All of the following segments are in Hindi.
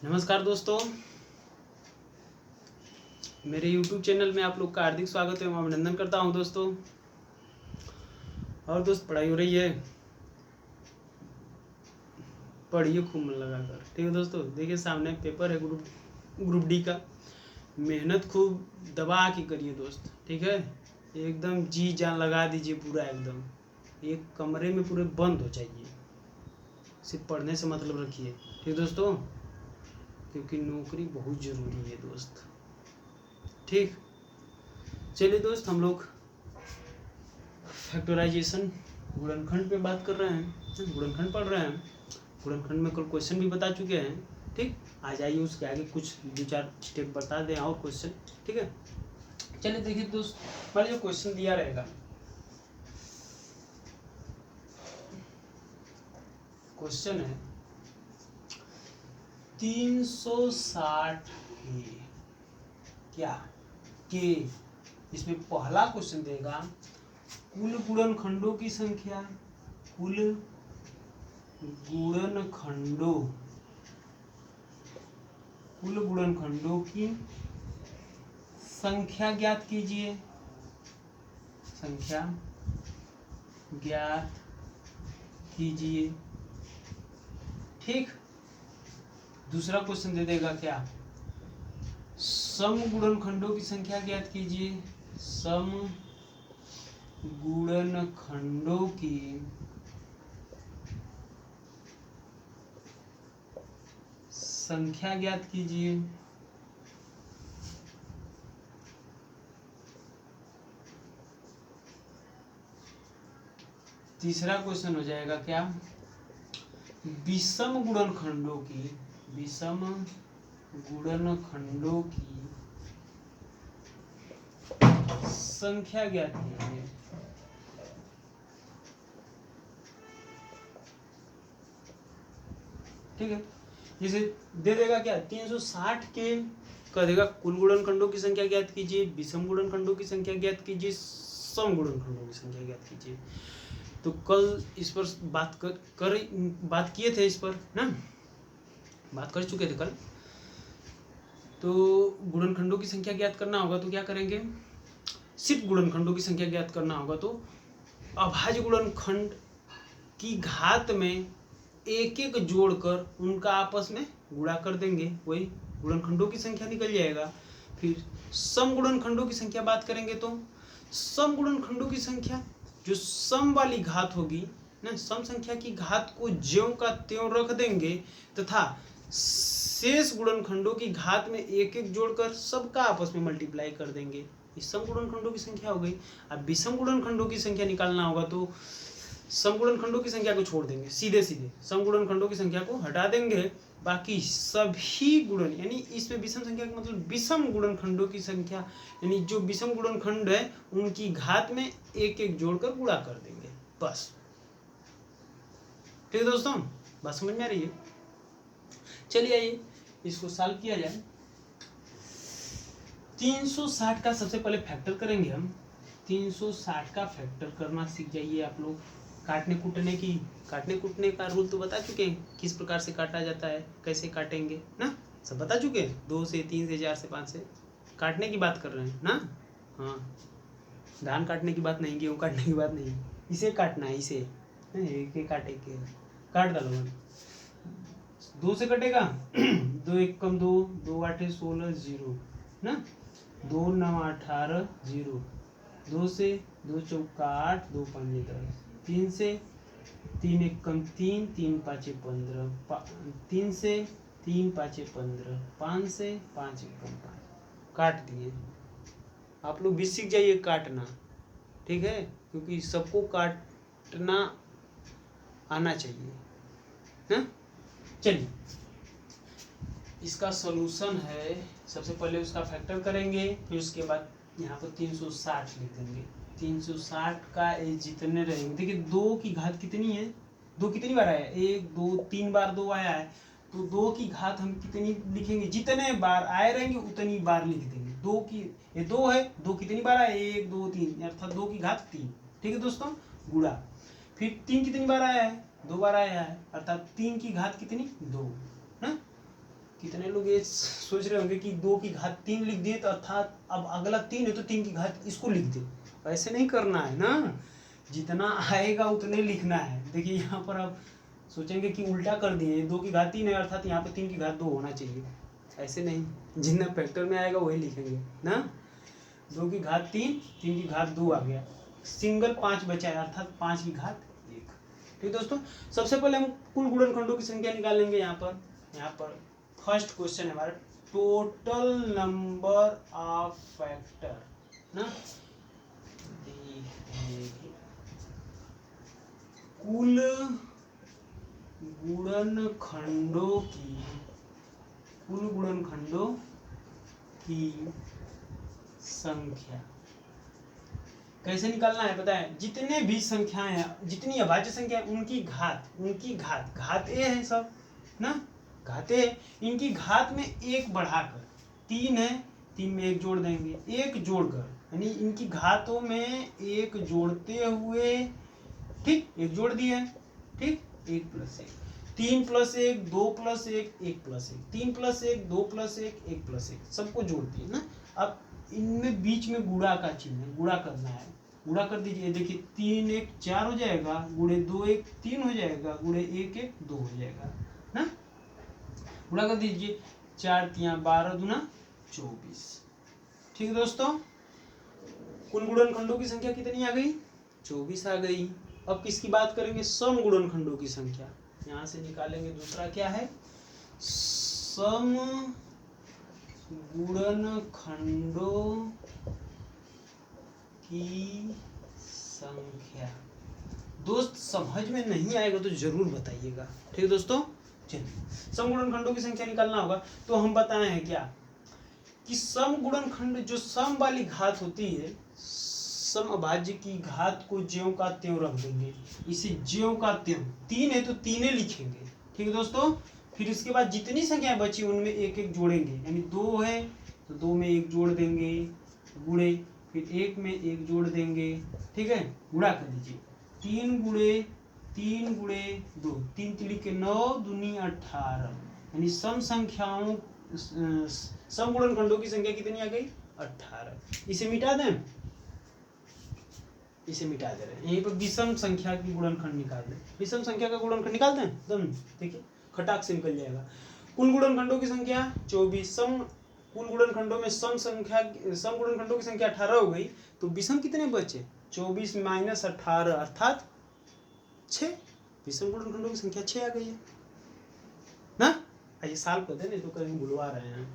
नमस्कार दोस्तों, मेरे YouTube चैनल में आप लोग का हार्दिक स्वागत है। मैं अभिनंदन करता हूं दोस्तों। और दोस्त, पढ़ाई हो रही है, पढ़िए खूब मन लगाकर। ठीक है दोस्तों, देखिए सामने पेपर है ग्रुप डी का। मेहनत खूब दबा के करिए दोस्त, ठीक है। एकदम जी जान लगा दीजिए पूरा, एकदम एक कमरे में पूरे बंद हो जाइए, सिर्फ पढ़ने से मतलब रखिए, ठीक है दोस्तों, क्योंकि नौकरी बहुत ज़रूरी है दोस्त। ठीक, चलिए दोस्त, हम लोग फैक्टराइजेशन गुणनखंड पे बात कर रहे हैं, गुणनखंड पढ़ रहे हैं। गुणनखंड में कल क्वेश्चन भी बता चुके हैं। ठीक, आ जाइए उसके आगे कुछ 2-4 स्टेप बता दें और क्वेश्चन। ठीक है, चलिए देखिए दोस्त, हमारे जो क्वेश्चन दिया रहेगा, क्वेश्चन है 360 क्या के। इसमें पहला क्वेश्चन देगा कुल गुणनखंडों की संख्या, कुल गुणनखंडों, कुल गुणनखंडों की संख्या ज्ञात कीजिए, संख्या ज्ञात कीजिए। ठीक, दूसरा क्वेश्चन दे देगा क्या, सम गुणनखंडों की संख्या ज्ञात कीजिए, सम गुणनखंडों की संख्या ज्ञात कीजिए। तीसरा क्वेश्चन हो जाएगा क्या, विषम गुणनखंडों की, विषम गुणनखंडों की संख्या ज्ञात कीजिए। ठीक है, जैसे दे देगा क्या, 360 के कह देगा कुल गुणनखंडों की संख्या ज्ञात कीजिए, विषम गुणनखंडों की संख्या ज्ञात कीजिए, सम गुणनखंडों की संख्या ज्ञात कीजिए। तो कल इस पर बात किए थे, इस पर ना बात कर चुके थे कल। तो गुणनखंडों की संख्या ज्ञात करना होगा तो क्या करेंगे, सिर्फ गुणनखंडों की संख्या ज्ञात करना होगा तो अभाज्य गुणनखंड की घात में एक एक जोड़कर उनका आपस में गुणा कर देंगे, वही गुणनखंडों की संख्या निकल जाएगा। फिर सम गुणनखंडों की संख्या बात करेंगे तो सम गुणनखंडों की संख्या जो सम वाली घात होगी ना, सम संख्या की घात को ज्यों का त्यों रख देंगे तथा शेष गुणनखंडों की घात में एक एक जोड़कर सबका आपस में मल्टीप्लाई कर देंगे। इस सम गुणनखंडों की संख्या हो गई। अब विषम गुणनखंडों की संख्या निकालना होगा तो सम गुणनखंडों की संख्या को छोड़ देंगे, सीधे सीधे सम गुणनखंडों की संख्या को हटा देंगे, बाकी सभी गुणन, यानी इसमें विषम संख्या का मतलब विषम गुणनखंडों की संख्या, यानी जो विषम गुणनखंड है उनकी घात में एक एक जोड़कर गुणा कर देंगे, बस। ठीक है दोस्तों, बात समझ में आ रही है। चलिए आइए इसको सॉल्व किया जाए। 360 का सबसे पहले फैक्टर करेंगे हम। 360 का फैक्टर करना सीख जाइए आप लोग। काटने कूटने का रूल तो बता चुके हैं, किस प्रकार से काटा जाता है, कैसे काटेंगे ना, सब बता चुके हैं। 2 से 3 से 4 से 5 से काटने की बात कर रहे हैं ना। हाँ, धान काटने की बात नहीं, गेहूँ काटने की बात नहीं, इसे काटना है, इसे एक काटे के काट डालो। 2 से कटेगा 2 1 कम 2, 2 8 16 0 ना, 2 9 18 0, 2 से 2 चौका 8, 2 5 10, 3 से 3 1 कम 3, 3 5 15, 3 से 3 5 15, 5 से 5 1 कम 5, काट दिए। आप लोग भी सीख जाइए काटना, ठीक है, क्योंकि सबको काटना आना चाहिए ना। चलिए, इसका सॉल्यूशन है, सबसे पहले उसका फैक्टर करेंगे, फिर उसके बाद यहाँ पर 360 लिख देंगे। 360 का जितने रहेंगे, देखिए 2 की घात कितनी है, 2 कितनी बार आया है, 1 2 3 बार 2 आया है, तो 2 की घात हम कितनी लिखेंगे, जितने बार आए रहेंगे उतनी बार लिख देंगे। 2 की, ये 2 है, 2 कितनी बार आया, 1 2 3, अर्थात 2 की घात 3। ठीक है दोस्तों, गुणा। फिर 3 कितनी बार आया है, 2 बार आया है, अर्थात 3 की घात कितनी, 2 ना। कितने लोग ये सोच रहे होंगे कि 2 की घात 3 लिख दिए तो अर्थात अब अगला 3 है तो 3 की घात इसको लिख दे। ऐसे नहीं करना है ना, जितना आएगा उतने लिखना है। देखिए यहाँ पर आप सोचेंगे कि उल्टा कर दिए, 2 की घात 3 है अर्थात यहाँ पर 3 की घात 2 होना चाहिए। ऐसे नहीं, जितना फैक्टर में आएगा वही लिखेंगे ना। 2 की घात 3, 3 की घात 2 आ गया, सिंगल 5 बचा है अर्थात 5 की घात 1। ठीक दोस्तों, सबसे पहले हम कुल गुणनखंडों की संख्या निकालेंगे। यहाँ पर फर्स्ट क्वेश्चन है हमारा टोटल नंबर ऑफ फैक्टर ना, कुल गुणनखंडों की संख्या कैसे निकालना है पता है? जितने भी संख्याएं, जितनी अभाज्य संख्या उनकी घात ए है सब ना, घात ए, इनकी घात में एक बढ़ाकर, 3 है 3 में 1 जोड़ देंगे, 1 जोड़कर, यानी इनकी घातों में 1 जोड़ते हुए, ठीक 1 जोड़ दिए, ठीक 1 + 1, 3 + 1 2 + 1 1 + 1, 3 + 1 2 + 1 1 + 1, सबको जोड़ दिए ना। अब इनमें बीच में गुणा का चिन्ह है, गुणा करना है, गुणा कर दीजिए। देखिए 3 1 4 हो जाएगा, गुणे 2 1 3 हो जाएगा, गुणे 1 1 2 हो जाएगा ना। गुणा कर दीजिए, 4 3 12 दूना 24। ठीक है दोस्तों, कुल गुणनखंडों की संख्या कितनी आ गई? 24 आ गई। अब किसकी बात करेंगे? सम गुणनखंडों की संख्या। यहाँ से निकालेंगे, दूसरा क्या है? सम गुणनखंडों की संख्या। दोस्त समझ में नहीं आएगा तो जरूर बताइएगा, ठीक है दोस्तों। चलिए, सम गुणनखंडों की संख्या निकालना होगा तो हम बताए हैं क्या कि सम गुणनखंड, जो सम वाली घात होती है, सम अभाज्य की घात को ज्यों का त्यों रख देंगे, इसे ज्यों का त्यों, 3 है तो 3 लिखेंगे, ठीक है दोस्तों। फिर इसके बाद जितनी संख्याएं बची उनमें 1 1 जोड़ेंगे, यानी 2 है तो 2 में 1 जोड़ देंगे, गुणे, फिर 1 में 1 जोड़ देंगे, ठीक है, गुणा कर दीजिए, 3 गुणे 2, 3 3 के 9 दूनी 18, यानी सम संख्याओं, सम गुणनखंडों की संख्या कितनी आ गई? 18। इसे मिटा दें, इसे मिटा दे रहे हैं, यहीं पर विषम संख्या की गुणनखंड निकाल दें, विषम संख्या का गुणनखंड निकाल दें एकदम, देखिए खटाक से निकल जाएगा। कुल गुणनखंडों की संख्या 24, कुल गुणनखंडों में सम गुणनखंडों की संख्या 18 हो गई, तो विषम कितने बचे? 24 - 18 अर्थात 6। विषम गुणनखंडों की संख्या 6 आ गई है ना। आइए साल कर दे, नहीं तो कहीं भुलवा रहे हैं।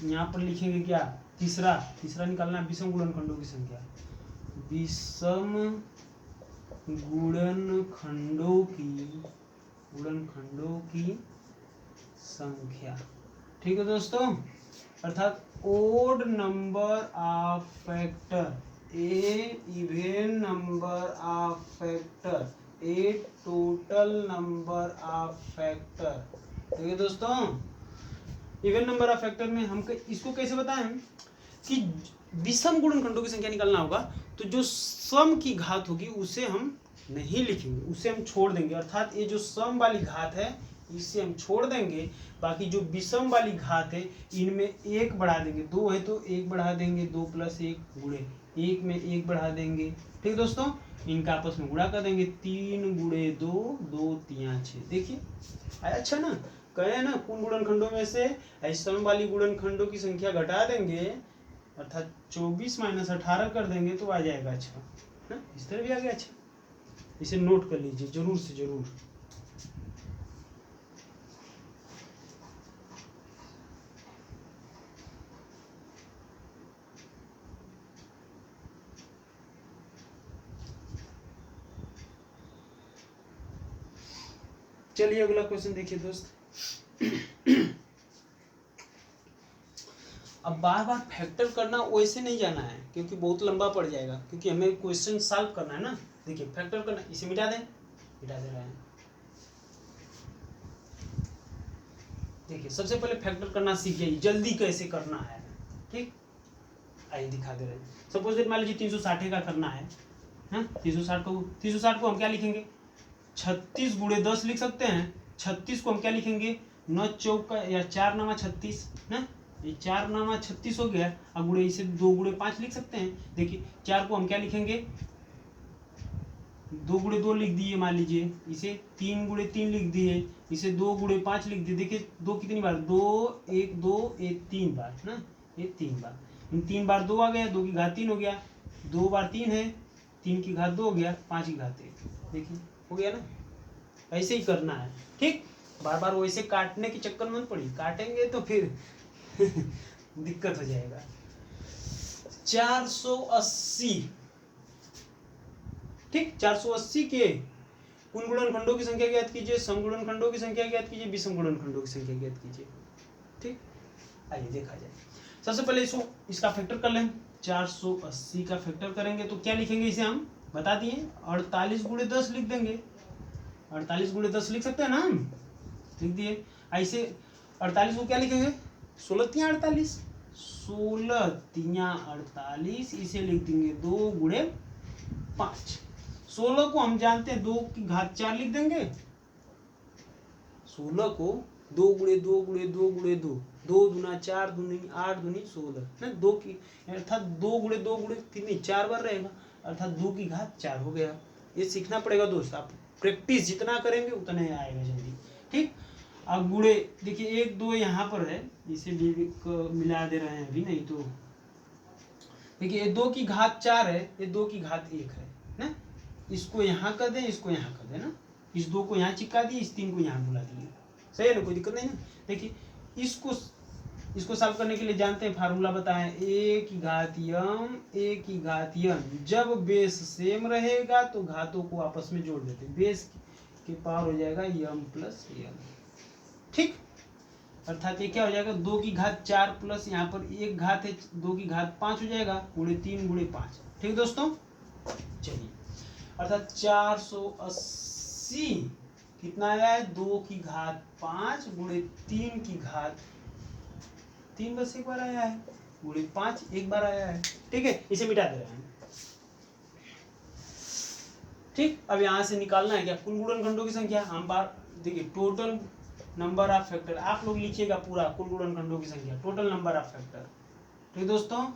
यहाँ पर लिखेंगे क्या? तीसरा निकालना है विषम गुणनखंडों की संख्या। विषम गुणनखंडों की संख्या, ठीक है दोस्तों, अर्थात odd number of factor, a even number of factor, a total number of factor, ठीक है दोस्तों। इवन नंबर ऑफ फैक्टर में हम इसको कैसे बताएं कि विषम गुणनखंडों की संख्या निकालना होगा तो जो सम की घात होगी उसे हम नहीं लिखेंगे, उसे हम छोड़ देंगे, अर्थात ये जो सम वाली घात है इसे हम छोड़ देंगे, बाकी जो विषम वाली घात है इनमें 1 बढ़ा देंगे, 2 है तो 1 बढ़ा देंगे, 2 + 1 गुणे 1 में 1 बढ़ा देंगे, ठीक दोस्तों, इनका आपस में गुणा कर देंगे, 3 × 2 2 3 6। देखिए अच्छा ना, कहे ना कुल गुणनखंडों में से सम वाली गुणनखंडों की संख्या घटा देंगे, अर्थात 24 - 18 कर देंगे तो आ जाएगा अच्छा ना, इस तरह भी आ गया अच्छा। इसे नोट कर लीजिए जरूर से जरूर। चलिए अगला क्वेश्चन देखिए दोस्त। अब बार बार फैक्टर करना वैसे नहीं जाना है क्योंकि बहुत लंबा पड़ जाएगा, क्योंकि हमें क्वेश्चन सॉल्व करना है ना। देखिए फैक्टर करना, इसे मिटा दें, मिटा दे रहे हैं। देखिए सबसे पहले फैक्टर करना सीख जाइए, जल्दी कैसे करना है, ठीक। आइए दिखा दे रहे हैं। सपोज दैट मान लीजिए 360 का करना है, 360 को हम क्या लिखेंगे? 36 × 10 लिख सकते हैं, 36 को हम क्या लिखेंगे, 9 चौका या 4 नामा 36 ना, ये 4 नामा 36 हो गया। अब गुणे इसे 2 गुणे 5 लिख सकते हैं। देखिए 4 को हम क्या लिखेंगे, 2 गुणे 2 लिख दिए, मान लीजिए इसे 3 गुणे 3 लिख दिए, इसे 2 गुणे 5 लिख दिए। देखिए 2 कितनी बार, 2 1 2 1 3 बार ना, ये 3 बार, 3 बार 2 आ गया, 2 की घात 3 हो गया, 2 बार 3 है, 3 की घात 2 हो गया, 5 की घात 1, देखिए हो गया ना। ऐसे ही करना है, ठीक। बार बार वैसे काटने के चक्कर में मत पड़ी, काटेंगे तो फिर दिक्कत हो जाएगा। 480, ठीक। 480 के कुल गुणनखंडों की संख्या ज्ञात कीजिए, समगुणनखंडों की संख्या ज्ञात कीजिए, विषम गुणनखंडों की संख्या ज्ञात कीजिए, ठीक। आइए देखा जाए। सबसे पहले इसका फैक्टर कर लें। 480 का फैक्टर करेंगे तो क्या लिखेंगे, इसे हम बता दिए 48 गुणे 10 लिख देंगे। 48 गुणे 10 लिख सकते हैं ना, हम लिख दिए। ऐसे 48 को क्या लिखेंगे, 16 तिया 48, 16 तिया 48, इसे लिख देंगे 2 गुणे 5। 16 को हम जानते हैं 2 की घात 4 लिख देंगे। 16 को 2 गुणे 2 गुणे 2 गुणे 2, 2 दूना 4 दूनी 8 दूनी 16 ना, 2 की अर्थात 2 गुणे 2 गुणे कितनी 4 बार रहेगा, अर्थात 2 की घात 4 हो गया। ये सीखना पड़ेगा दोस्त, आप प्रैक्टिस जितना करेंगे उतना ही आएगा जल्दी, ठीक। अब गुणे देखिए 1 2 यहाँ पर है, इसे भी मिला दे रहे हैं अभी, नहीं तो देखिए ये 2 की घात 4 है, ये 2 की घात 1 है ना, इसको यहाँ कर दें, इसको यहाँ कर दें ना, इस 2 को यहाँ चिपका दिए, इस 3 को यहाँ बुला दिए, सही है ना, कोई दिक्कत नहीं ना। देखिए इसको सॉल्व करने के लिए जानते हैं, फार्मूला बताएं, a की घात m, a की घात n। जब बेस सेम रहेगा तो घातों को आपस में जोड़ देते हैं, बेस के पावर हो जाएगा m प्लस n, ठीक। अर्थात ये क्या हो जाएगा, 2 की घात 4 प्लस यहाँ पर 1 घात है 2 की घात 5 हो जाएगा, गुणे 3 गुणे 5, ठीक दोस्तों। चलिए अर्थात 480 कितना आया है, 2 की घात 5 गुणे 3 की घात 3 बस एक बार आया है, गुणे 5 एक बार आया है, ठीक है। इसे मिटा दे रहे हैं, ठीक। अब यहाँ से निकालना है क्या, कुल गुणनखंडों की संख्या। हम बार देखिए टोटल नंबर ऑफ फैक्टर, आप लोग लिखिएगा पूरा कुल गुणनखंडों की संख्या, टोटल नंबर ऑफ फैक्टर, ठीक दोस्तों।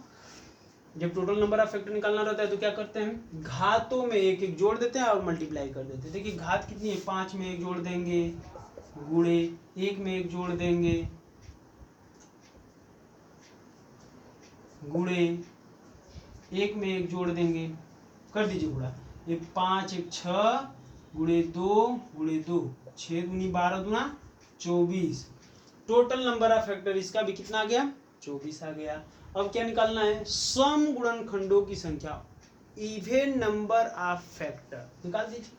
जब टोटल नंबर ऑफ फैक्टर निकालना रहता है तो क्या करते हैं, घातों में एक एक जोड़ देते हैं और मल्टीप्लाई कर देते हैं। देखिए घात कितनी है, 5 में एक जोड़ देंगे, गुणे 1 में एक जोड़ देंगे, गुणे 1 में एक जोड़ देंगे, कर दीजिए गुणा। ये 5 1 6 गुणे 2 गुणे 2, 6 दूनी 12 दूना 24। टोटल नंबर ऑफ फैक्टर इसका भी कितना आ गया, 24 आ गया। अब क्या निकालना है, सम गुणनखंडों की संख्या, इवन नंबर ऑफ फैक्टर निकाल दीजिए।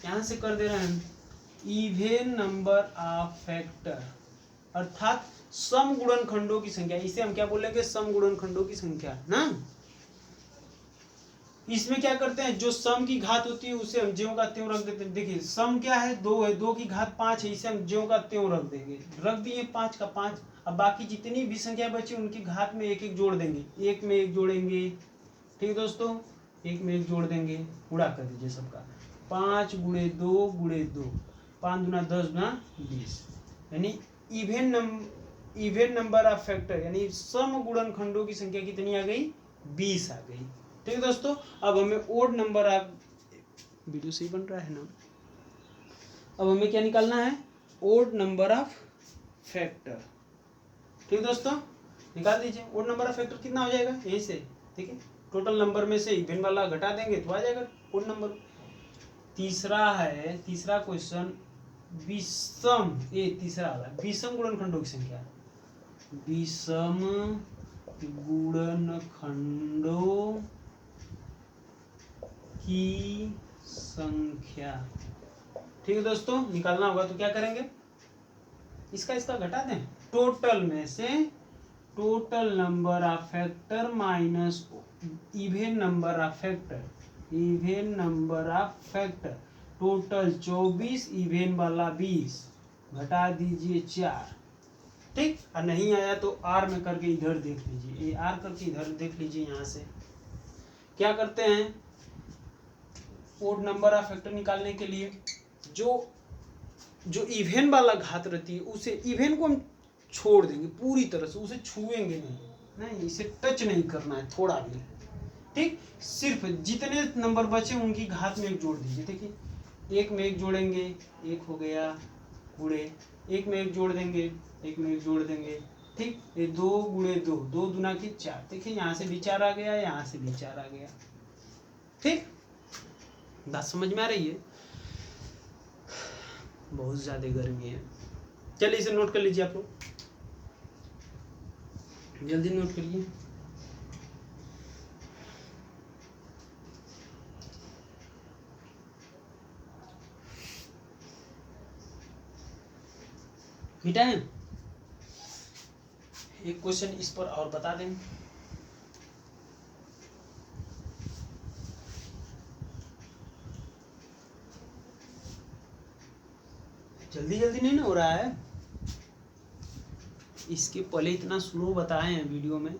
यहां से कर दे रहे हैं इवन नंबर ऑफ फैक्टर, अर्थात सम गुणनखंडों की संख्या, इसे हम क्या बोलेंगे, सम गुणनखंडों की संख्या ना। इसमें क्या करते हैं, जो सम की घात होती है उसे हम ज्यों का त्यों रख देते हैं। देखिए सम क्या है, 2 है, 2 की घात 5 है, इसे हम ज्यों का त्यों रख देंगे, रख दिए 5 का 5। अब बाकी जितनी भी संख्या बची उनकी घात में एक एक जोड़ देंगे, 1 में एक जोड़ेंगे, ठीक दोस्तों, 1 में एक जोड़ देंगे, गुणा कर दीजिए सबका। 5 गुणे 2 गुणे 2, 5 दूना 10 दूना 20, यानी इवन नंबर ऑफ फैक्टर यानी सम गुणनखंडों की संख्या कितनी आ गई, 20 आ गई, ठीक है दोस्तों। अब हमें ओड नंबर ऑफ, वीडियो सही बन रहा है ना, अब हमें क्या निकालना है, ओड नंबर ऑफ फैक्टर, ठीक दोस्तों। निकाल दीजिए ओड नंबर ऑफ फैक्टर कितना हो जाएगा, यहीं से, ठीक है। टोटल नंबर में से इवन वाला घटा देंगे तो आ जाएगा ओड नंबर। तीसरा है, तीसरा क्वेश्चन, विषम, ये तीसरा वाला विषम गुणनखंडों की संख्या, विषम गुणनखंडों की संख्या, ठीक है दोस्तों। निकालना होगा तो क्या करेंगे, इसका घटा दें, टोटल में से total number of factor minus even number of factor, even number of factor, total 24, even वाला 20, घटा दीजिए 4, ठीक। और नहीं आया तो आर में करके इधर देख लीजिए, ये आर करके इधर देख लीजिए। यहाँ से क्या करते हैं, ओड नंबर ऑफ फैक्टर निकालने के लिए जो जो इवन वाला घात रहती है उसे इवन को हम छोड़ देंगे पूरी तरह से, उसे छुएंगे नहीं, नहीं इसे टच नहीं करना है थोड़ा भी, ठीक। सिर्फ जितने नंबर बचे उनकी घात में एक जोड़ दीजिए। देखिए एक में एक जोड़ेंगे, एक हो गया गुणे, एक में एक जोड़ देंगे, एक में एक जोड़ देंगे, ठीक। ये 2 गुणे 2, 2 दूना की 4। देखिए यहाँ से भी 4 आ गया, यहाँ से भी 4 आ गया, ठीक। बात समझ में आ रही है? बहुत ज्यादा गर्मी है। चलिए इसे नोट कर लीजिए आप लोग, जल्दी नोट करिए। बेटा एक क्वेश्चन इस पर और बता दें। जल्दी जल्दी नहीं ना हो रहा है। इसके पहले इतना स्लो बताए हैं वीडियो में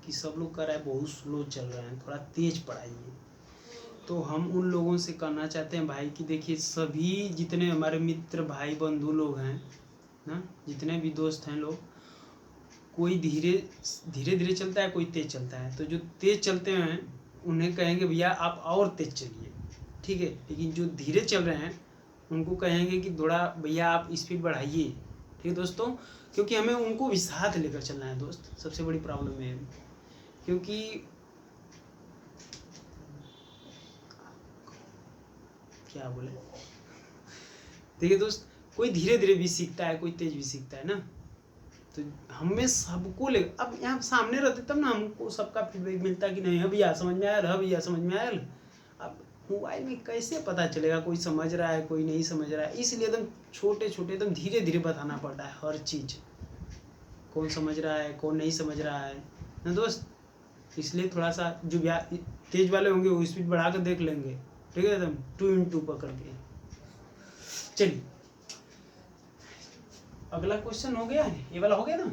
कि सब लोग कर रहा है बहुत स्लो चल रहा है, थोड़ा तेज पढ़ाइए। तो हम उन लोगों से कहना चाहते हैं भाई कि देखिए सभी जितने हमारे मित्र भाई बंधु लोग हैं ना, जितने भी दोस्त हैं लोग, कोई धीरे धीरे चलता है, कोई तेज चलता है। तो जो तेज चलते हैं उन्हें कहेंगे भैया आप और तेज चलिए, ठीक है। लेकिन जो धीरे चल रहे हैं उनको कहेंगे कि थोड़ा भैया आप स्पीड बढ़ाइए, ठीक है दोस्तों। क्योंकि हमें उनको भी साथ लेकर चलना है दोस्त, सबसे बड़ी प्रॉब्लम है। क्योंकि क्या बोले, देखिए दोस्त कोई धीरे धीरे भी सीखता है, कोई तेज भी सीखता है ना। तो हमें सबको ले, अब यहाँ सामने रहते तब ना हमको सबका फीडबैक मिलता कि नहीं भैया समझ में आया, भैया समझ में आया। अब मोबाइल में कैसे पता चलेगा कोई समझ रहा है कोई नहीं समझ रहा है? इसलिए एकदम छोटे छोटे एकदम धीरे धीरे बताना पड़ता है हर चीज़, कौन समझ रहा है कौन नहीं समझ रहा है ना दोस्त। इसलिए थोड़ा सा जो तेज वाले होंगे वो स्पीड बढ़ा कर देख लेंगे, ठीक है, एकदम 2x2 पकड़ के। चलिए अगला क्वेश्चन हो गया है, ये वाला हो गया ना।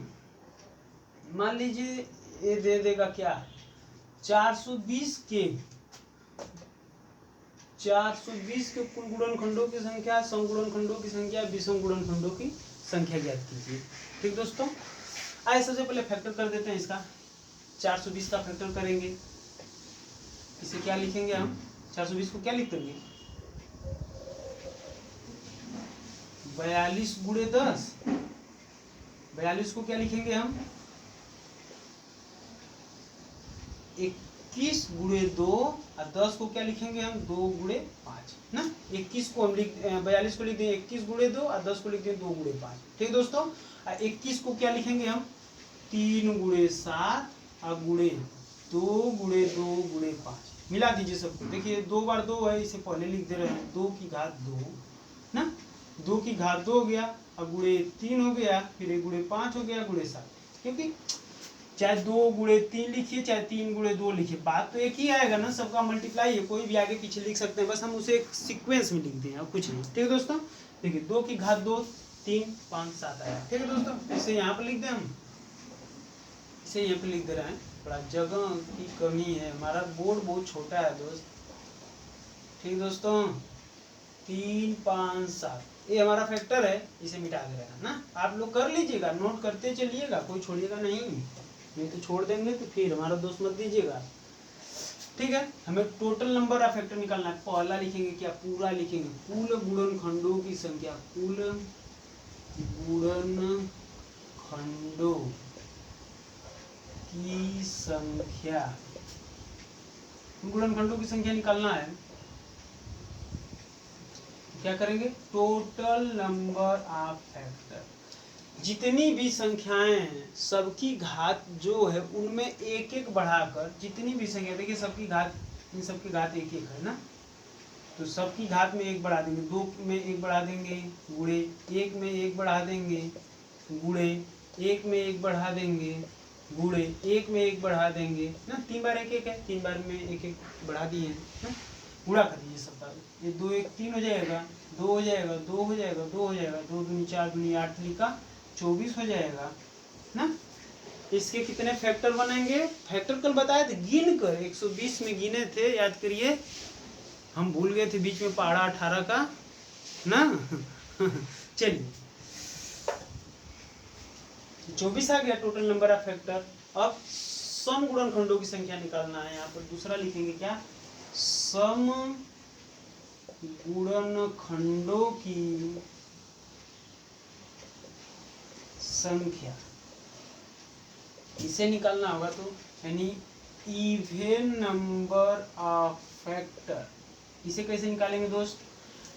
मान लीजिए ये दे देगा क्या, 420 के कुल गुणनखंडों की संख्या, समगुणनखंडों की संख्या, विषम गुणनखंडों की संख्या ज्ञात कीजिए, ठीक दोस्तों। आइए सबसे पहले फैक्टर कर देते हैं इसका। 420 का फैक्टर करेंगे, इसे क्या लिखेंगे हम, 420 को क्या लिख देंगे, 42 गुणे 10। 42 को क्या लिखेंगे हम, 21 गुणे 2, और 10 को क्या लिखेंगे हम, 2 गुणे 5 ना। 21 को हम 42 को लिख दें 21 गुणे 2, और 10 को लिख दें 2 गुणे 5, ठीक दोस्तों। 21 को क्या लिखेंगे हम, 3 गुणे 7 और गुणे 2 गुणे 2 गुणे 5। मिला दीजिए सबको। देखिए 2 बार 2 है, इसे पहले लिख दे रहे हैं, 2 की घात 2 ना, 2 की घात 2 हो गया, और गुणे 3 हो गया, फिर 1 गुणे 5 हो गया, गुणे 7। क्योंकि चाहे 2 गुणे 3 लिखिए चाहे 3 गुणे 2 लिखिए, बात तो एक ही आएगा ना, सबका मल्टीप्लाई है, कोई भी आगे पीछे लिख सकते हैं, बस हम उसे एक सीक्वेंस में लिख दें और कुछ नहीं, ठीक है दोस्तों। देखिए 2 की घात 2, 3 5 7 आया, ठीक है दोस्तों। इसे यहाँ पर लिख दें हम, इसे यहाँ पे लिख दे रहे हैं, थोड़ा जगह की कमी है, हमारा बोर्ड बहुत छोटा है दोस्त, ठीक दोस्तों। 3 5 7 ये हमारा फैक्टर है, इसे मिटा दे रहे हैं ना। आप लोग कर लीजिएगा, नोट करते चलिएगा, कोई छोड़िएगा नहीं तो छोड़ देंगे तो फिर हमारा दोस्त मत दीजिएगा, ठीक है। हमें टोटल नंबर ऑफ फैक्टर निकालना है। पहला लिखेंगे क्या, पूरा लिखेंगे, कुल गुणनखंडों की संख्या, कुल गुणनखंडों की संख्या, गुणनखंडों की संख्या निकालना है। क्या करेंगे, टोटल नंबर ऑफ फैक्टर, जितनी भी संख्याएं हैं सबकी घात जो है उनमें एक एक बढ़ाकर, जितनी भी संख्या, देखिए सबकी घात, इन सबकी घात एक एक है ना, तो सबकी घात में एक बढ़ा देंगे, 2 में एक बढ़ा देंगे, गुणे 1 में एक बढ़ा देंगे, गुणे 1 में एक बढ़ा देंगे, गुणे 1 में एक बढ़ा देंगे ना। 3 बार 1 1 है, 3 बार में 1 1 बढ़ा दिए ना, गुणा कर दीजिए सब बार। ये 2 1 3 हो जाएगा, 2 हो जाएगा, 2 हो जाएगा, 2 हो जाएगा, 2 दूनी 4 दूनी 8 लिखा 24 हो जाएगा ना। इसके कितने फैक्टर बनेंगे, फैक्टर कल बताए थे, गिन कर 120 में गिने थे, याद करिए, हम भूल गए थे बीच में पहाड़ा 18 का ना। चलिए 24 आ गया टोटल नंबर ऑफ फैक्टर। अब सम गुणनखंडों की संख्या निकालना है। यहाँ पर दूसरा लिखेंगे क्या, सम गुणनखंडों की संख्या, इसे निकालना होगा। तो यानी इवन नंबर ऑफ फैक्टर, इसे कैसे निकालेंगे दोस्त,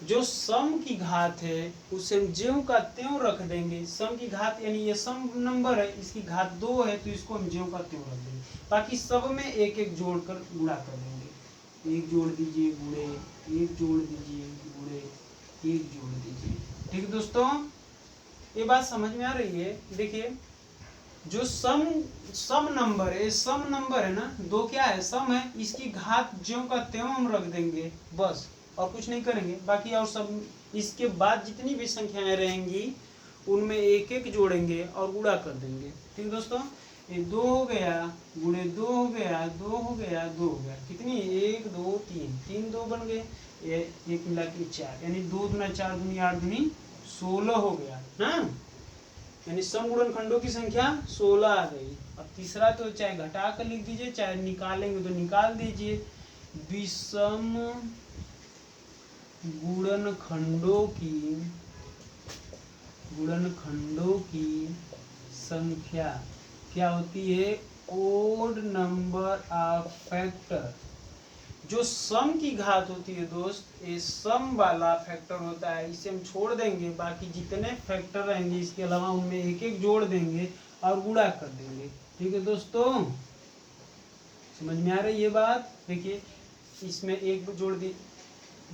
जो सम की घात है उसे हम ज्यों का त्यों रख देंगे। सम की घात यानी ये सम नंबर है, इसकी घात 2 है तो इसको हम ज्यों का त्यों रख देंगे। बाकी सब में एक एक जोड़कर गुणा कर देंगे। एक जोड़ दीजिए गुणे, एक जोड़ दीजिए गुणे, एक जोड़ दीजिए। ठीक है दोस्तों, ये बात समझ में आ रही है। देखिए जो सम नंबर है, सम नंबर है ना, दो क्या है, सम है, इसकी घात ज्यों का त्यों हम रख देंगे बस, और कुछ नहीं करेंगे। बाकी और सब इसके बाद जितनी भी संख्याएं रहेंगी उनमें एक एक जोड़ेंगे और गुणा कर देंगे। ठीक है दोस्तों, ये 2 हो गया गुणे 2 हो गया, 2 हो गया, 2 हो गया, कितनी 1 2 3, 3 2 बन गए, एक मिला के 4, यानी 2 दूना 4 दूनी 8 दूनी 16 हो गया ना, यानी सम गुणनखंडों की संख्या 16 आ गई। अब तीसरा तो चाहे घटा कर लिख दीजिए, चाहे निकालेंगे तो निकाल दीजिए। विषम गुणनखंडों की संख्या क्या होती है, ओड नंबर ऑफ फैक्टर। जो सम की घात होती है दोस्त, ये सम वाला फैक्टर होता है, इसे हम छोड़ देंगे। बाकी जितने फैक्टर रहेंगे इसके अलावा उनमें एक एक जोड़ देंगे और गुणा कर देंगे। ठीक है दोस्तों, समझ में आ रही है ये बात। देखिए इसमें एक जोड़ दी,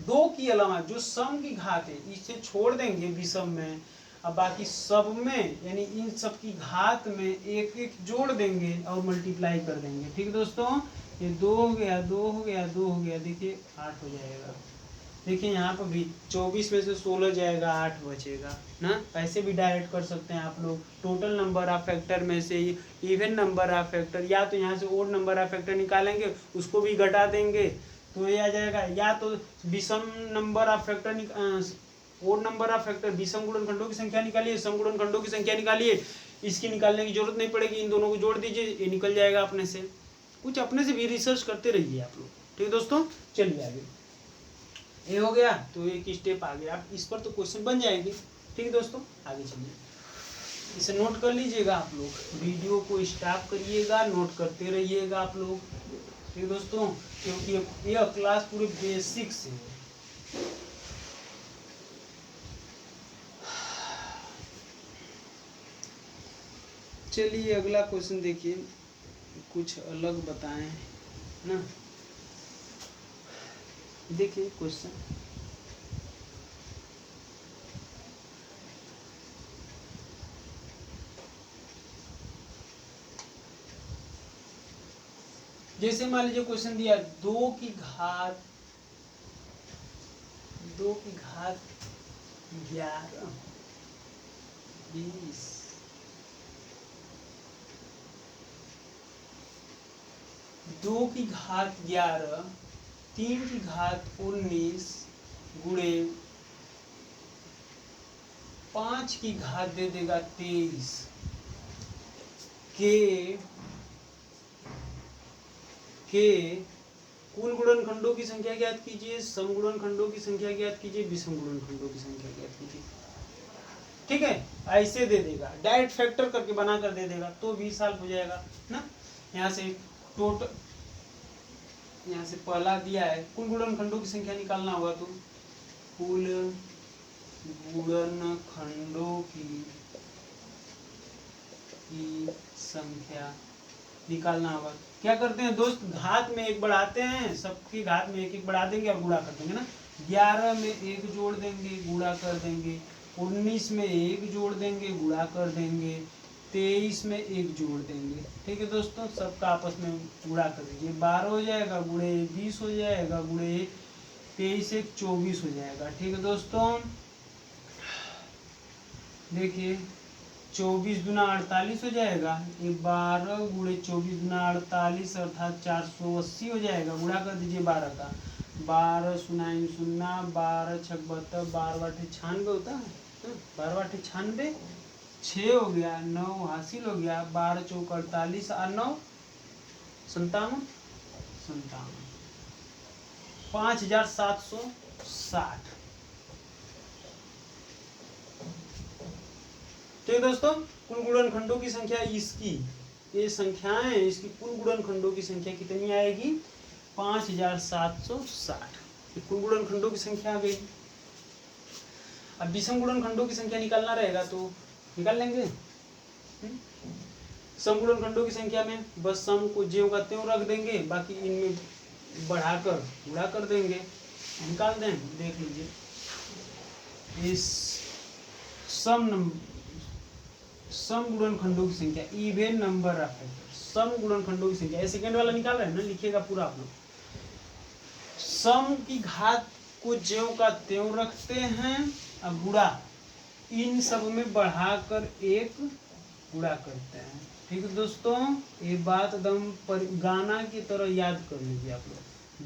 2 के अलावा जो सम की घात है इसे छोड़ देंगे विषम में, अब बाकी सब में यानी इन सब की घात में एक एक जोड़ देंगे और मल्टीप्लाई कर देंगे। ठीक है दोस्तों, ये 2 हो गया, 2 हो गया, 2 हो गया, देखिए 8 हो जाएगा। देखिए यहाँ पर भी 24 में से 16 जाएगा, 8 बचेगा ना। ऐसे भी डायरेक्ट कर सकते हैं आप लोग, टोटल नंबर ऑफ फैक्टर में से इवन नंबर ऑफ फैक्टर, या तो यहाँ से ओड नंबर ऑफ फैक्टर निकालेंगे उसको भी घटा देंगे तो ये आ जाएगा, या तो विषम number of factor odd number of factor, विषम गुणनखंडों की संख्या निकालिए, सम गुणनखंडों की संख्या निकालिए। इसकी निकालने की जरूरत नहीं पड़ेगी, इन दोनों को जोड़ दीजिए, ये निकल जाएगा अपने से। कुछ अपने से भी रिसर्च करते रहिए आप लोग। ठीक है दोस्तों, चलिए आगे। ये हो गया तो एक स्टेप आगे, आप इस पर तो क्वेश्चन बन जाएंगे। ठीक है दोस्तों, आगे चलिए, इसे नोट कर लीजिएगा आप लोग, वीडियो को स्टॉप करिएगा, नोट करते रहिएगा आप लोग। ठीक है दोस्तों, क्योंकि यह क्लास पूरे बेसिक से है। चलिए अगला क्वेश्चन देखिए, कुछ अलग बताएं ना। देखिए क्वेश्चन, जैसे मान लीजिए क्वेश्चन दिया 2 की घात 11 20 2 की घात 11 3 की घात 19 गुणे 5 की घात दे देगा 23 के कुल गुणनखंडों की संख्या ज्ञात कीजिए, सम गुणनखंडों की संख्या ज्ञात कीजिए, विषम गुणनखंडों की संख्या ज्ञात कीजिए। ठीक है, ऐसे दे देगा, डायरेक्ट फैक्टर करके बना कर दे देगा तो 20 साल हो जाएगा ना। यहाँ से टोटल, यहाँ से पहला दिया है कुल गुणनखंडों की संख्या निकालना होगा, तो कुल गुणनखंडों की संख्या निकालना होगा। क्या करते हैं दोस्त, घात में एक बढ़ाते हैं, सबकी घात में एक एक बढ़ा देंगे और गुणा कर देंगे ना। 11 में एक जोड़ देंगे, गुणा कर देंगे, 19 में एक जोड़ देंगे, गुणा कर देंगे, 23 में एक जोड़ देंगे। ठीक है दोस्तों, सबका आपस में गुणा कर दीजिए, 12 हो जाएगा, गुणे 20 हो जाएगा, गुणे 23 एक 24 हो जाएगा। ठीक है दोस्तों, देखिए 24 दूना 48 हो जाएगा, ये 12 गुणे 24 दूना 48 अर्थात 480 हो जाएगा। गुणा कर दीजिए 12 का, 12 सुनाइन 0, 12 छक 72, 12 96 होता है 12 8 96, 6 हो गया, 9 हासिल हो गया, 12 चौक 48 और 9 57, 5760। ठीक दोस्तों, कुल गुणनखंडों की संख्या इसकी, ये संख्याएं इसकी कुल गुणनखंडों की संख्या कितनी आएगी? 5760। कुल गुणनखंडों की संख्या आ गई। अब विषम गुणनखंडों की संख्या निकालना रहेगा तो निकाल लेंगे। सम गुणनखंडों की संख्या में बस सम को ज्यों का त्यों रख देंगे, बाकी इनमें बढ़ाकर गुणा कर देंगे, निकाल दें। देख लीजिए, इस सम गुणनखंडों की संख्या, इवन नंबर ऑफ फैक्टर, सम गुणनखंडों की संख्या, ये सेकंड वाला निकाल रहे हैं ना, लिखिएगा पूरा आप लोग। सम की घात को ज्यों का त्यों रखते हैं और गुणा इन सब में बढ़ाकर एक गुणा करते हैं। ठीक है दोस्तों, ये बात एकदम गाना की तरह याद कर लीजिए आप लोग।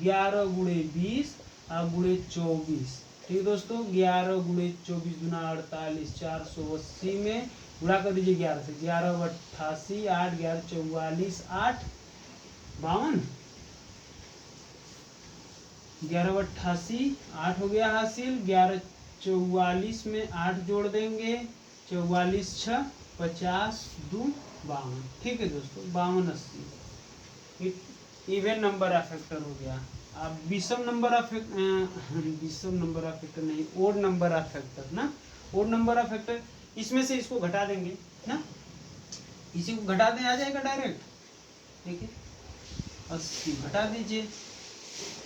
11 गुणे 20 और गुणे 24। ठीक है दोस्तों, 11 गुणे 24 गुना 48, 480 में गुणा कर दीजिए 11 से। 11 88, 8 11 44, 8 52, 11 88, 8 हो गया हासिल। 11 44 में 8 जोड़ देंगे, 44 6 50 2 52। ठीक है दोस्तों, 52 80 इवन नंबर ऑफ फैक्टर हो गया। अब विषम नंबर ऑफ विषम नंबर ऑफ फैक्टर नहीं, ओड नंबर ऑफ फैक्टर ना, ओड नंबर ऑफ फैक्टर, इसमें से इसको घटा देंगे ना, इसी को घटा दें, आ जाएगा डायरेक्ट। ठीक है, 80 घटा दीजिए,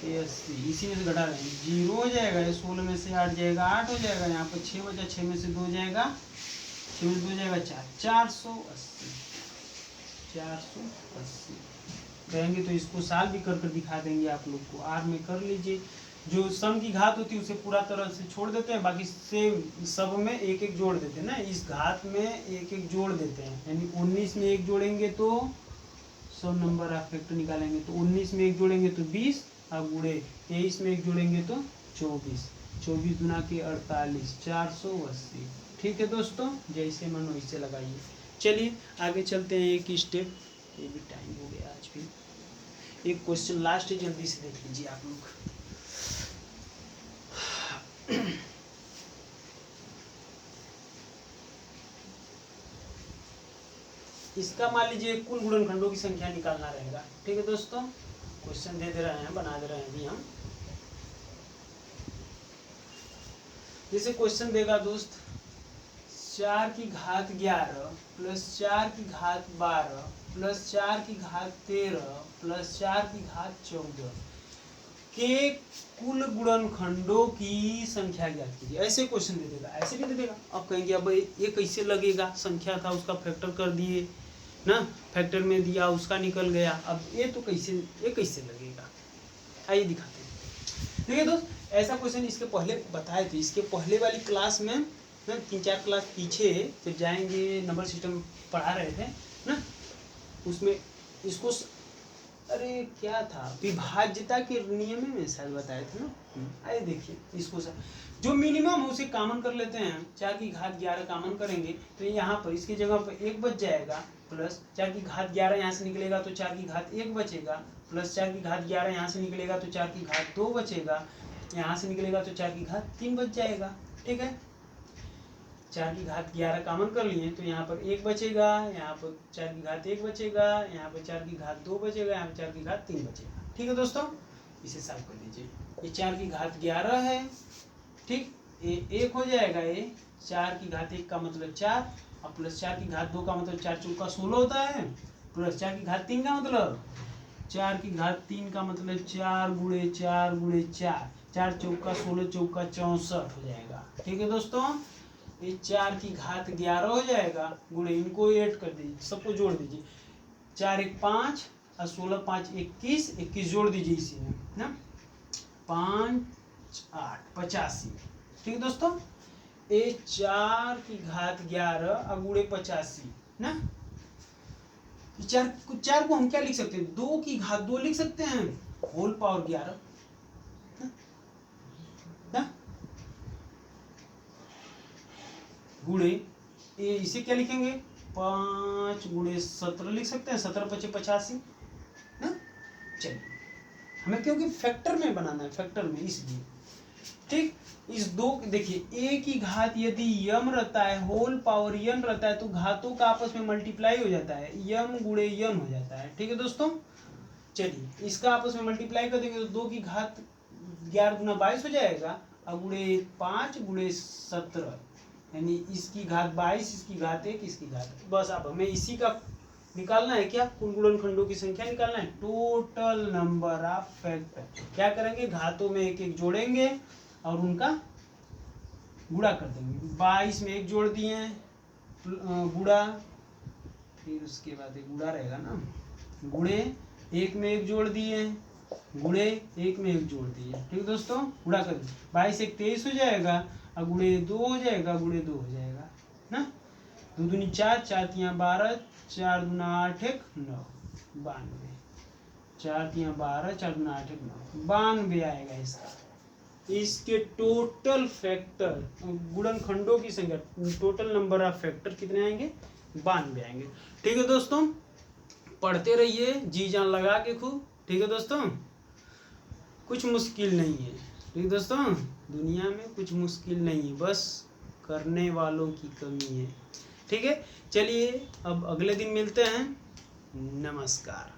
ये 80 इसी में से घटा देंगे, 0 हो जाएगा। ये 16 में से 8 जाएगा, 8 हो जाएगा। यहाँ पर 6 बचा, 6 में से 2 जाएगा, 6 में से 2 जाएगा 4, 480, 480 कहेंगे तो इसको साल भी कर दिखा देंगे आप लोग को। आर में कर लीजिए, जो सम की घात होती है उसे पूरा तरह से छोड़ देते हैं, बाकी से सब में एक एक जोड़ देते हैं ना, इस घात में एक एक जोड़ देते हैं। यानी 19 में एक जोड़ेंगे तो सब नंबर ऑफ फैक्टर निकालेंगे, तो 19 में एक जोड़ेंगे तो 20 और गुणे 23 में एक जोड़ेंगे तो 24, 24 गुना के 48, 480। ठीक है दोस्तों, जैसे मन वैसे लगाइए। चलिए आगे चलते हैं एक स्टेप, ये भी टाइम हो गया आज भी। एक क्वेश्चन लास्ट है, जल्दी से देख लीजिए आप लोग। इसका मान लीजिए कुल गुणनखंडों की संख्या निकालना रहेगा। ठीक है दोस्तों, क्वेश्चन दे रहे हैं, बना दे रहे हैं अभी हम। जैसे क्वेश्चन देगा दोस्त, 4 की घात 11 प्लस 4 की घात 12 प्लस 4 की घात 13 प्लस 4 की घात 14 के कुल गुणनखंडों की संख्या ज्ञात कीजिए। ऐसे क्वेश्चन दे देगा, ऐसे भी दे देगा। अब कहेंगे अब ये कैसे लगेगा, संख्या था उसका फैक्टर कर दिए ना, फैक्टर में दिया उसका निकल गया, अब ये तो ये कैसे लगेगा, आइए दिखाते हैं। देखिए दोस्त, ऐसा क्वेश्चन इसके पहले बताए थे, इसके पहले वाली क्लास में ना, 3-4 क्लास पीछे जब जाएंगे नंबर सिस्टम पढ़ा रहे थे ना, उसमें इसको अरे क्या था, विभाज्यता के नियम में शायद बताए थे ना। आइए देखिए इसको जो मिनिमम है उसे कॉमन कर लेते हैं। 4 की घात 11 कॉमन करेंगे तो यहाँ पर इसकी जगह पर 1 बच जाएगा, प्लस 4 की घात 11 यहाँ से निकलेगा तो 4 की घात 1 बचेगा, प्लस 4 की घात 11 यहाँ से निकलेगा तो 4 की घात 2 बचेगा, यहाँ से निकलेगा तो 4 की घात 3 बच जाएगा। ठीक है, 4 की घात 11 कॉमन कर लिए तो यहाँ पर 1 बचेगा, यहाँ पर 4 की घात 1 बचेगा, यहाँ पर 4 की घात 2 बचेगा, यहाँ पर 4 की घात 3 बचेगा। ठीक है दोस्तों, इसे साफ कर लीजिए। ये 4 की घात 11 है, ठीक, ये 1 हो जाएगा। ये 4 की घात 1 का मतलब 4 और प्लस 4 की घात 2 का मतलब 4 चौका 16 होता है, प्लस 4 की घात 3 का मतलब 4 की घात 3 का मतलब 4 गुणे 4 गुणे 4, 4 चौका 16 चौका 64 हो जाएगा। ठीक है दोस्तों, ये 4 की घात 11 हो जाएगा, गुणे इनको ऐड कर दीजिए, सबको जोड़ दीजिए, 4 1 5 और 16 5 21, 21 जोड़ दीजिए इसी में ना, 5 8 85। ठीक है दोस्तों, ये 4 की घात 11 और गुणे 85 ना, 4 को हम क्या लिख सकते हैं, 2 की घात 2 लिख सकते हैं, होल पावर 11 ना? गुणे ये इसे क्या लिखेंगे 5 गुणे 17 लिख सकते हैं, 17 × 5 = 85 ना। चलिए हमें क्योंकि फैक्टर में बनाना है, फैक्टर में, इसलिए ठीक। इस दो देखिए a की घात यदि m रहता है, होल पावर n रहता है, तो घातों का आपस में मल्टीप्लाई हो जाता है, m गुणे n हो जाता है। ठीक है दोस्तों, चलिए इसका आपस में मल्टीप्लाई कर देंगे तो 2 की घात 11 × 22 हो जाएगा, और गुणे 5 गुणे 17, यानी इसकी घात 22, इसकी घात 1, इसकी घात। बस अब हमें इसी का निकालना है, क्या कुल गुणनखंडों की संख्या निकालना है, टोटल नंबर ऑफ फैक्टर। क्या करेंगे, घातों में एक एक जोड़ेंगे और उनका गुणा कर देंगे। 22 में 1 जोड़ दिए गुणा, फिर उसके बाद एक गुणा रहेगा ना, गुणे 1 में 1 जोड़ दिए, गुणे 1 में 1 जोड़ दिए। ठीक है दोस्तों, गुणा कर दिए, 22 × 1 = 23 हो जाएगा, और गुणे 2 हो जाएगा, गुणे 2 हो जाएगा ना, 2 दूनी 4, 4 × 12, 4 दूना 8, 1 9, 92, 4 × 12, 4 दूना 8, 1 9, 92 आएगा इसका। इसके टोटल फैक्टर, गुणनखंडों की संख्या, टोटल नंबर ऑफ फैक्टर कितने आएंगे, 92 आएंगे। ठीक है दोस्तों, पढ़ते रहिए जी जान लगा के खूब। ठीक है दोस्तों, कुछ मुश्किल नहीं है। ठीक है दोस्तों, दुनिया में कुछ मुश्किल नहीं है, बस करने वालों की कमी है। ठीक है, चलिए अब अगले दिन मिलते हैं। नमस्कार।